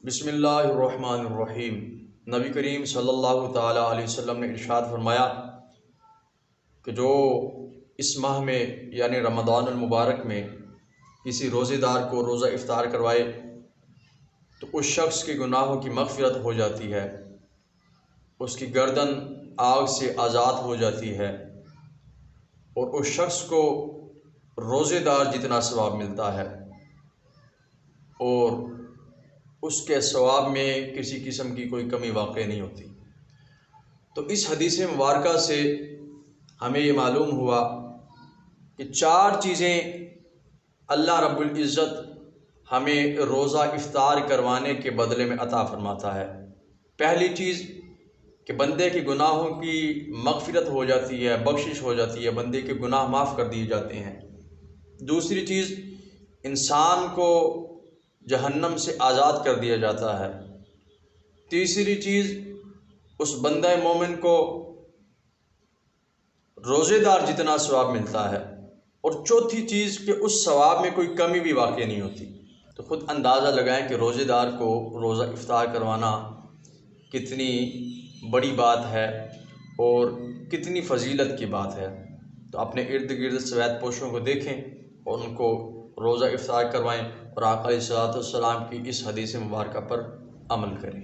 بسم اللہ الرحمن الرحیم۔ نبی کریم صلی اللہ تعالیٰ علیہ وسلم نے ارشاد فرمایا کہ جو اس ماہ میں یعنی رمضان المبارک میں کسی روزے دار کو روزہ افطار کروائے تو اس شخص کے گناہوں کی مغفرت ہو جاتی ہے، اس کی گردن آگ سے آزاد ہو جاتی ہے اور اس شخص کو روزے دار جتنا ثواب ملتا ہے اور اس کے ثواب میں کسی قسم کی کوئی کمی واقع نہیں ہوتی۔ تو اس حدیث مبارکہ سے ہمیں یہ معلوم ہوا کہ 4 چیزیں اللہ رب العزت ہمیں روزہ افطار کروانے کے بدلے میں عطا فرماتا ہے۔ پہلی چیز کہ بندے کے گناہوں کی مغفرت ہو جاتی ہے، بخشش ہو جاتی ہے، بندے کے گناہ معاف کر دیے جاتے ہیں۔ دوسری چیز انسان کو جہنم سے آزاد کر دیا جاتا ہے۔ تیسری چیز اس بندہ مومن کو روزے دار جتنا ثواب ملتا ہے، اور چوتھی چیز کہ اس ثواب میں کوئی کمی بھی واقع نہیں ہوتی۔ تو خود اندازہ لگائیں کہ روزے دار کو روزہ افطار کروانا کتنی بڑی بات ہے اور کتنی فضیلت کی بات ہے۔ تو اپنے ارد گرد سوید پوشوں کو دیکھیں اور ان کو روزہ افطار کروائیں اور آقا علیہ الصلوۃ والسلام کی اس حدیث مبارکہ پر عمل کریں۔